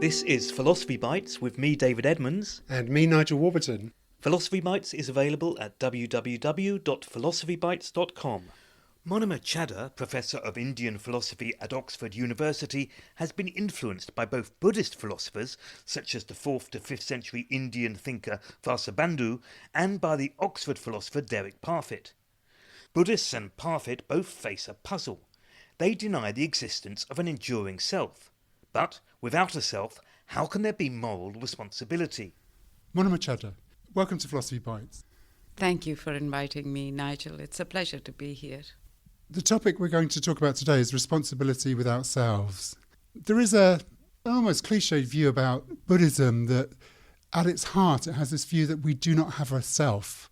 This is Philosophy Bites with me, David Edmonds. And me, Nigel Warburton. Philosophy Bites is available at www.philosophybites.com. Monima Chadha, Professor of Indian Philosophy at Oxford University, has been influenced by both Buddhist philosophers, such as the 4th to 5th century Indian thinker Vasubandhu, and by the Oxford philosopher Derek Parfit. Buddhists and Parfit both face a puzzle. They deny the existence of an enduring self. But without a self, how can there be moral responsibility? Monima Chadha, welcome to Philosophy Bites. Thank you for inviting me, Nigel. It's a pleasure to be here. The topic we're going to talk about today is responsibility without selves. There is an almost cliched view about Buddhism that at its heart it has this view that we do not have a self.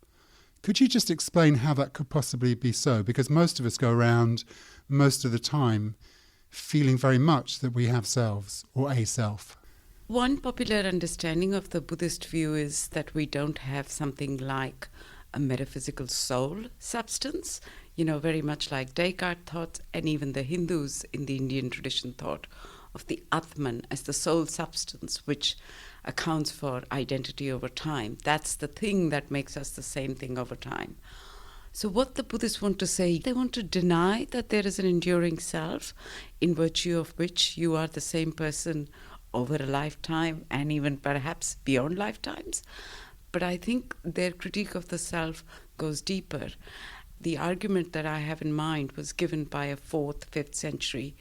Could you just explain how that could possibly be so? Because most of us go around most of the time feeling very much that we have selves or a self. One popular understanding of the Buddhist view is that we don't have something like a metaphysical soul substance, very much like Descartes thought, and even the Hindus in the Indian tradition thought of the Atman as the soul substance, which accounts for identity over time. That's the thing that makes us the same thing over time. So what the Buddhists want to say, they want to deny that there is an enduring self in virtue of which you are the same person over a lifetime and even perhaps beyond lifetimes. But I think their critique of the self goes deeper. The argument that I have in mind was given by a 4th, 5th century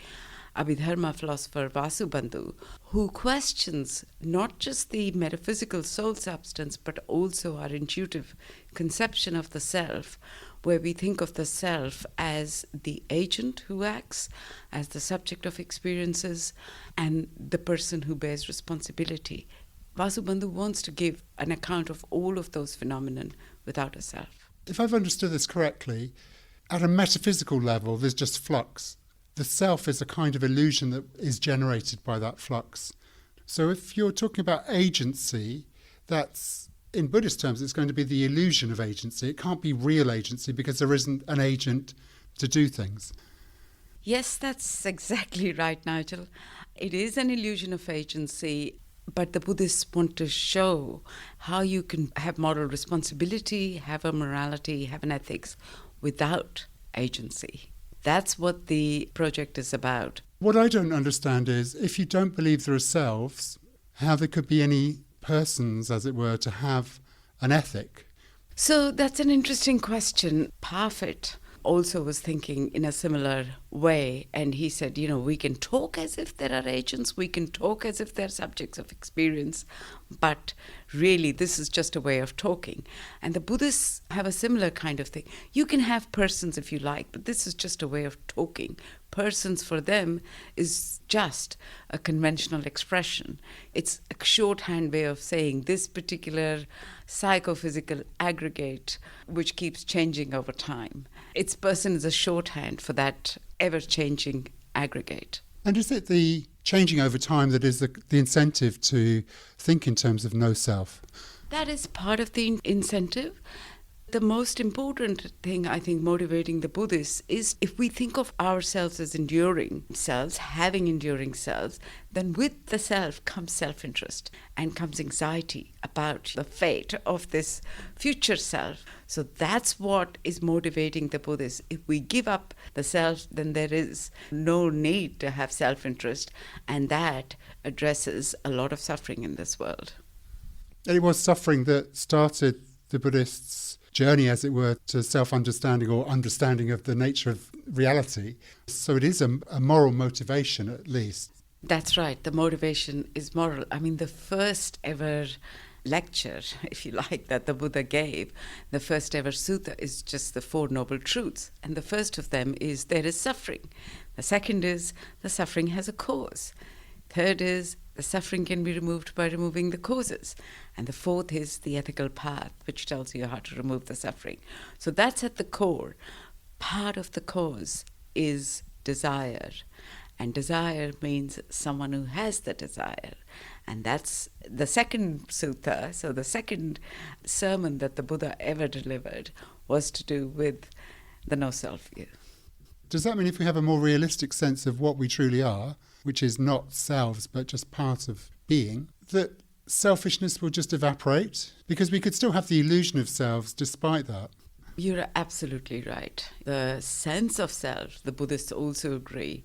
Abhidharma philosopher Vasubandhu, who questions not just the metaphysical soul substance, but also our intuitive conception of the self, where we think of the self as the agent who acts, as the subject of experiences, and the person who bears responsibility. Vasubandhu wants to give an account of all of those phenomena without a self. If I've understood this correctly, at a metaphysical level, there's just flux. The self is a kind of illusion that is generated by that flux. So if you're talking about agency, that's, in Buddhist terms, it's going to be the illusion of agency. It can't be real agency because there isn't an agent to do things. Yes, that's exactly right, Nigel. It is an illusion of agency, but the Buddhists want to show how you can have moral responsibility, have a morality, have an ethics without agency. That's what the project is about. What I don't understand is, if you don't believe there are selves, how there could be any persons, as it were, to have an ethic. So that's an interesting question. Parfit also was thinking in a similar way, and he said, we can talk as if there are agents, we can talk as if they're subjects of experience, but really this is just a way of talking. And the Buddhists have a similar kind of thing. You can have persons if you like, but this is just a way of talking. Persons for them is just a conventional expression. It's a shorthand way of saying this particular psychophysical aggregate which keeps changing over time. Its person is a shorthand for that ever-changing aggregate. And is it the changing over time that is the incentive to think in terms of no self? That is part of the incentive. The most important thing, I think, motivating the Buddhists is if we think of ourselves as enduring selves, having enduring selves, then with the self comes self-interest and comes anxiety about the fate of this future self. So that's what is motivating the Buddhists. If we give up the self, then there is no need to have self-interest, and that addresses a lot of suffering in this world. It was suffering that started the Buddhists' journey, as it were, to self-understanding or understanding of the nature of reality. So it is a moral motivation, at least. That's right. The motivation is moral. I mean, the first ever lecture, if you like, that the Buddha gave, the first ever sutta is just the Four Noble Truths. And the first of them is there is suffering. The second is the suffering has a cause. Third is the suffering can be removed by removing the causes. And the fourth is the ethical path, which tells you how to remove the suffering. So that's at the core. Part of the cause is desire. And desire means someone who has the desire. And that's the second sutta. So the second sermon that the Buddha ever delivered was to do with the no-self view. Does that mean if we have a more realistic sense of what we truly are, which is not selves but just part of being, that selfishness will just evaporate? Because we could still have the illusion of selves despite that. You're absolutely right. The sense of self, the Buddhists also agree,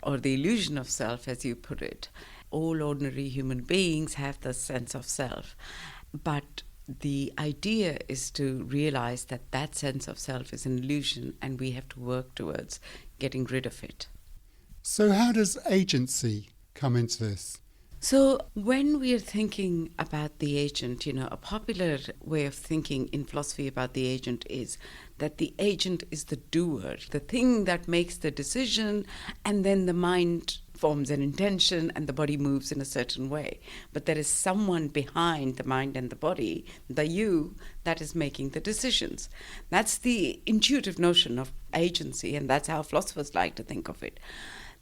or the illusion of self, as you put it. All ordinary human beings have the sense of self. But the idea is to realize that that sense of self is an illusion and we have to work towards getting rid of it. So how does agency come into this? So when we are thinking about the agent, a popular way of thinking in philosophy about the agent is that the agent is the doer, the thing that makes the decision, and then the mind forms an intention and the body moves in a certain way. But there is someone behind the mind and the body, the you, that is making the decisions. That's the intuitive notion of agency, and that's how philosophers like to think of it.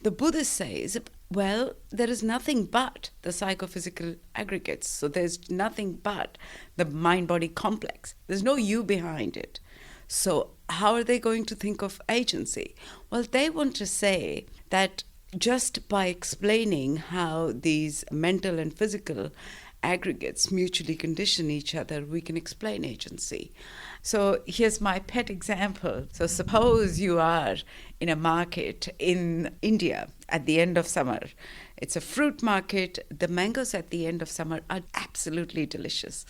The Buddhist says, well, there is nothing but the psychophysical aggregates. So there's nothing but the mind-body complex. There's no you behind it. So how are they going to think of agency? Well, they want to say that just by explaining how these mental and physical aggregates mutually condition each other, we can explain agency. So here's my pet example. So suppose you are in a market in India at the end of summer. It's a fruit market. The mangoes at the end of summer are absolutely delicious.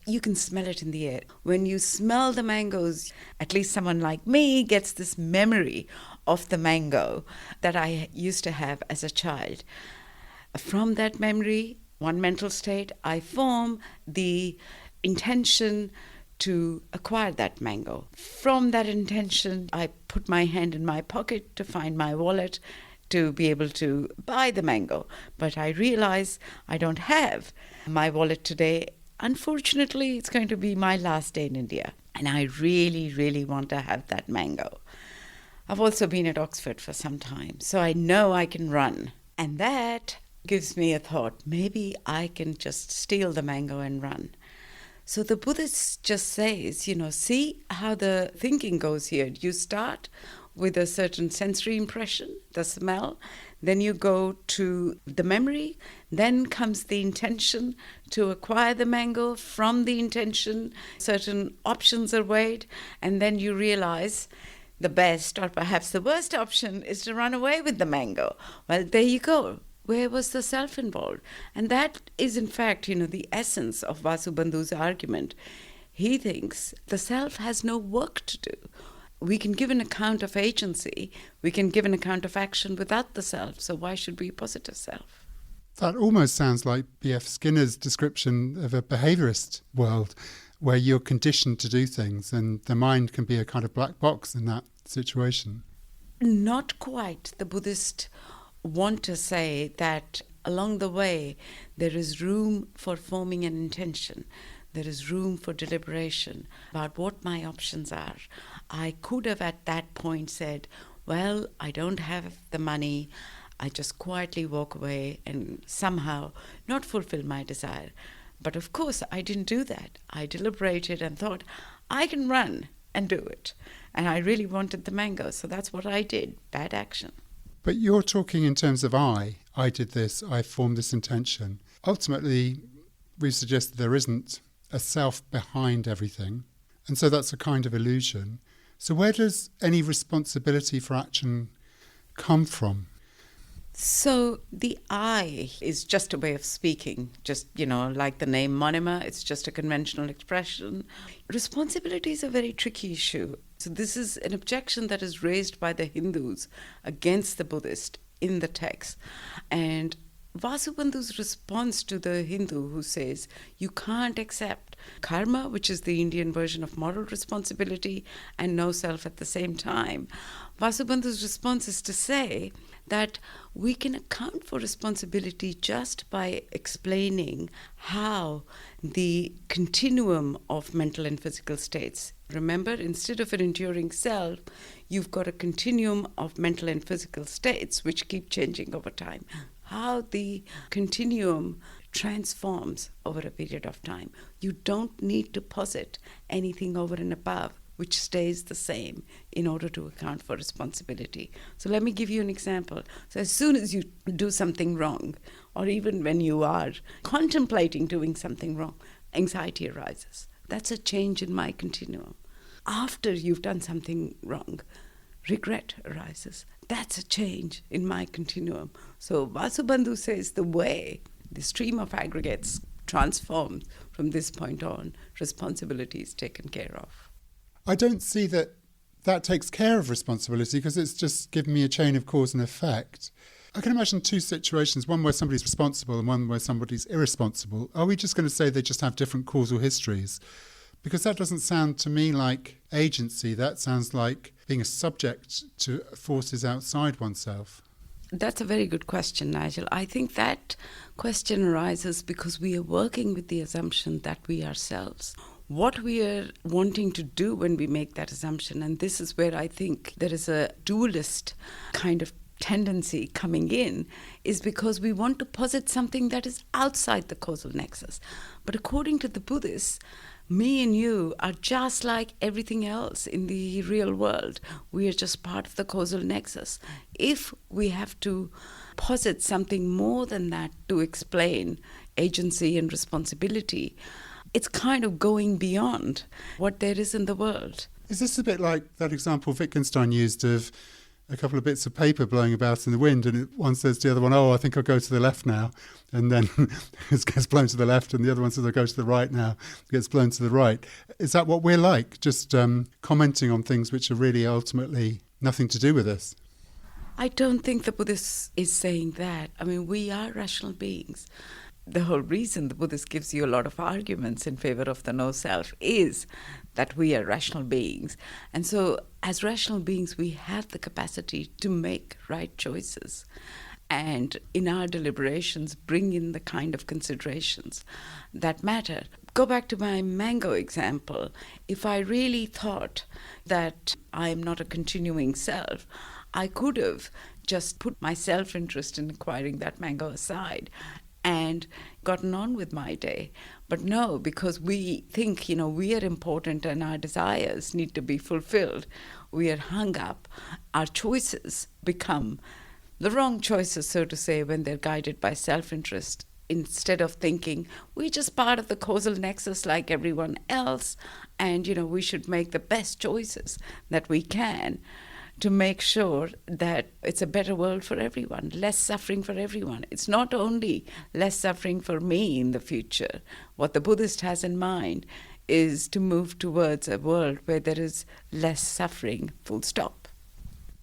You can smell it in the air. When you smell the mangoes, at least someone like me gets this memory of the mango that I used to have as a child. From that memory, one mental state, I form the intention to acquire that mango. From that intention, I put my hand in my pocket to find my wallet to be able to buy the mango. But I realize I don't have my wallet today. Unfortunately, it's going to be my last day in India, and I really, really want to have that mango. I've also been at Oxford for some time, so I know I can run. And that gives me a thought, maybe I can just steal the mango and run. So the Buddhist just says, see how the thinking goes here. You start with a certain sensory impression, the smell, then you go to the memory, then comes the intention to acquire the mango. From the intention, certain options are weighed, and then you realize the best or perhaps the worst option is to run away with the mango. Well, there you go. Where was the self involved? And that is, in fact, the essence of Vasubandhu's argument. He thinks the self has no work to do. We can give an account of agency, we can give an account of action without the self, so why should we posit a self? That almost sounds like B.F. Skinner's description of a behaviourist world, where you're conditioned to do things and the mind can be a kind of black box in that situation. Not quite. The Buddhists want to say that along the way there is room for forming an intention. There is room for deliberation about what my options are. I could have at that point said, well, I don't have the money. I just quietly walk away and somehow not fulfill my desire. But of course, I didn't do that. I deliberated and thought, I can run and do it. And I really wanted the mango, so that's what I did. Bad action. But you're talking in terms of I did this, I formed this intention. Ultimately, we've suggested there isn't a self behind everything. And so that's a kind of illusion. So where does any responsibility for action come from? So the I is just a way of speaking, just, like the name Monima, it's just a conventional expression. Responsibility is a very tricky issue. So this is an objection that is raised by the Hindus against the Buddhist in the text. And Vasubandhu's response to the Hindu who says, you can't accept karma, which is the Indian version of moral responsibility, and no self at the same time. Vasubandhu's response is to say that we can account for responsibility just by explaining how the continuum of mental and physical states. Remember, instead of an enduring self, you've got a continuum of mental and physical states which keep changing over time. How the continuum transforms over a period of time. You don't need to posit anything over and above which stays the same in order to account for responsibility. So let me give you an example. So as soon as you do something wrong, or even when you are contemplating doing something wrong, anxiety arises. That's a change in my continuum. After you've done something wrong, regret arises. That's a change in my continuum. So Vasubandhu says the stream of aggregates transforms from this point on, responsibility is taken care of. I don't see that takes care of responsibility, because it's just given me a chain of cause and effect. I can imagine two situations, one where somebody's responsible and one where somebody's irresponsible. Are we just going to say they just have different causal histories? Because that doesn't sound to me like agency. That sounds like being a subject to forces outside oneself. That's a very good question, Nigel. I think that question arises because we are working with the assumption that we are selves. What we are wanting to do when we make that assumption, and this is where I think there is a dualist kind of tendency coming in, is because we want to posit something that is outside the causal nexus. But according to the Buddhists, me and you are just like everything else in the real world. We are just part of the causal nexus. If we have to posit something more than that to explain agency and responsibility, it's kind of going beyond what there is in the world. Is this a bit like that example Wittgenstein used of a couple of bits of paper blowing about in the wind, and one says to the other one, oh, I think I'll go to the left now, and then it gets blown to the left, and the other one says, I'll go to the right now, it gets blown to the right. Is that what we're like, just commenting on things which are really ultimately nothing to do with us? I don't think the Buddhist is saying that. I mean, we are rational beings. The whole reason the Buddhist gives you a lot of arguments in favor of the no-self is that we are rational beings. And so as rational beings, we have the capacity to make right choices. And in our deliberations, bring in the kind of considerations that matter. Go back to my mango example. If I really thought that I am not a continuing self, I could have just put my self-interest in acquiring that mango aside and gotten on with my day. But no, because we think, we are important and our desires need to be fulfilled, we are hung up. Our choices become the wrong choices, so to say, when they're guided by self-interest, instead of thinking we're just part of the causal nexus like everyone else, and, we should make the best choices that we can to make sure that it's a better world for everyone, less suffering for everyone. It's not only less suffering for me in the future. What the Buddhist has in mind is to move towards a world where there is less suffering, full stop.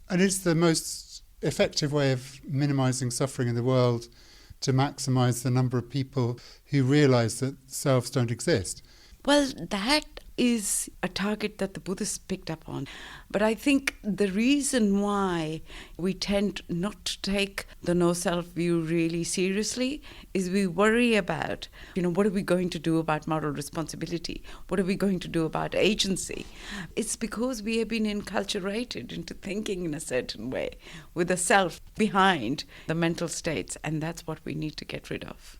And is the most effective way of minimising suffering in the world to maximise the number of people who realise that selves don't exist? Well, that is a target that the Buddhists picked up on. But I think the reason why we tend not to take the no-self view really seriously is we worry about, what are we going to do about moral responsibility? What are we going to do about agency? It's because we have been enculturated into thinking in a certain way with the self behind the mental states, and that's what we need to get rid of.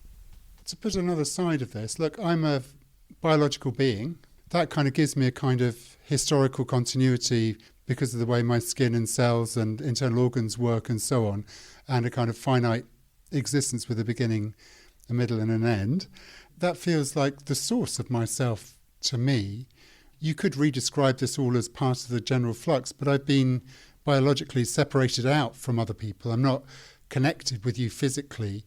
To put another side of this, look, I'm a biological being. That kind of gives me a kind of historical continuity because of the way my skin and cells and internal organs work and so on, and a kind of finite existence with a beginning, a middle and an end. That feels like the source of myself to me. You could redescribe this all as part of the general flux, but I've been biologically separated out from other people. I'm not connected with you physically.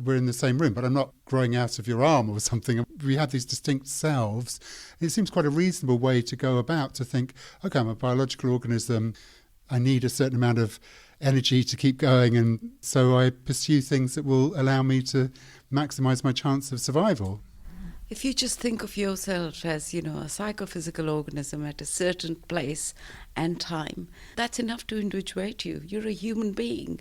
We're in the same room, but I'm not growing out of your arm or something. We have these distinct selves. It seems quite a reasonable way to go about, to think, okay, I'm a biological organism. I need a certain amount of energy to keep going, and so I pursue things that will allow me to maximise my chance of survival. If you just think of yourself as, a psychophysical organism at a certain place and time, that's enough to individuate you. You're a human being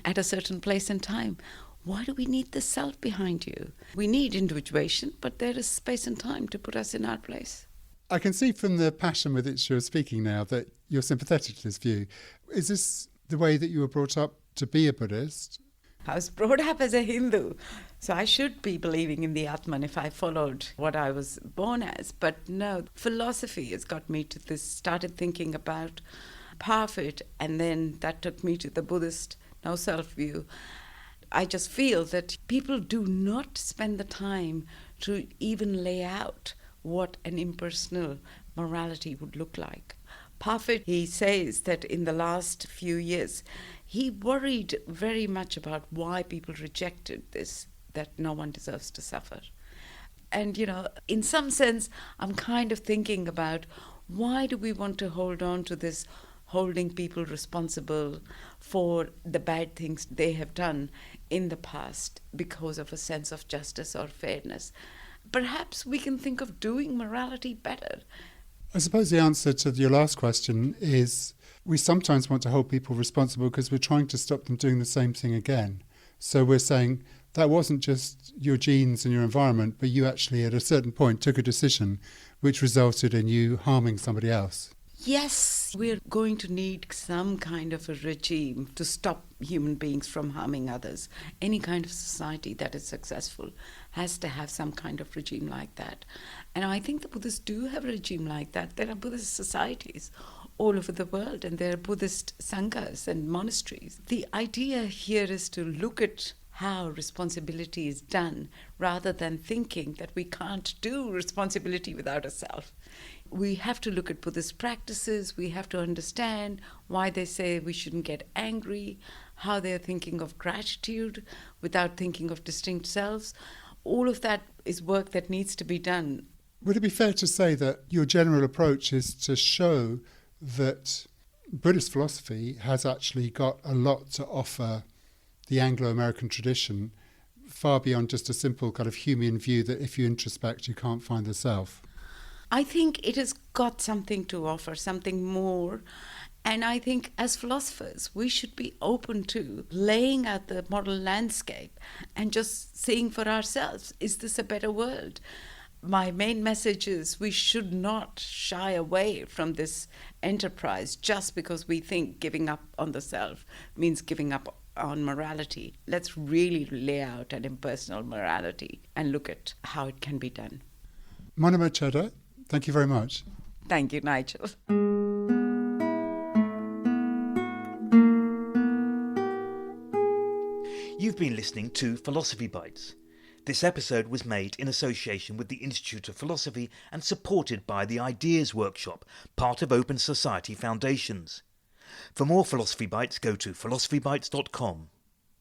at a certain place and time. Why do we need the self behind you? We need individuation, but there is space and time to put us in our place. I can see from the passion with which you're speaking now that you're sympathetic to this view. Is this the way that you were brought up to be a Buddhist? I was brought up as a Hindu, so I should be believing in the Atman if I followed what I was born as. But no, philosophy has got me to this, started thinking about Parfit, and then that took me to the Buddhist no-self view. I just feel that people do not spend the time to even lay out what an impersonal morality would look like. Parfit, he says that in the last few years, he worried very much about why people rejected this, that no one deserves to suffer. And, in some sense, I'm kind of thinking about why do we want to hold on to this holding people responsible for the bad things they have done in the past because of a sense of justice or fairness. Perhaps we can think of doing morality better. I suppose the answer to your last question is we sometimes want to hold people responsible because we're trying to stop them doing the same thing again. So we're saying that wasn't just your genes and your environment, but you actually at a certain point took a decision which resulted in you harming somebody else. Yes, we're going to need some kind of a regime to stop human beings from harming others. Any kind of society that is successful has to have some kind of regime like that. And I think the Buddhists do have a regime like that. There are Buddhist societies all over the world, and there are Buddhist sanghas and monasteries. The idea here is to look at how responsibility is done rather than thinking that we can't do responsibility without a self. We have to look at Buddhist practices, we have to understand why they say we shouldn't get angry, how they're thinking of gratitude without thinking of distinct selves. All of that is work that needs to be done. Would it be fair to say that your general approach is to show that Buddhist philosophy has actually got a lot to offer the Anglo-American tradition, far beyond just a simple kind of Humean view that if you introspect, you can't find the self? I think it has got something to offer, something more. And I think as philosophers, we should be open to laying out the moral landscape and just seeing for ourselves, is this a better world? My main message is we should not shy away from this enterprise just because we think giving up on the self means giving up on morality. Let's really lay out an impersonal morality and look at how it can be done. Monima Chadha, thank you very much. Thank you, Nigel. You've been listening to Philosophy Bites. This episode was made in association with the Institute of Philosophy and supported by the Ideas Workshop, part of Open Society Foundations. For more Philosophy Bites, go to philosophybites.com.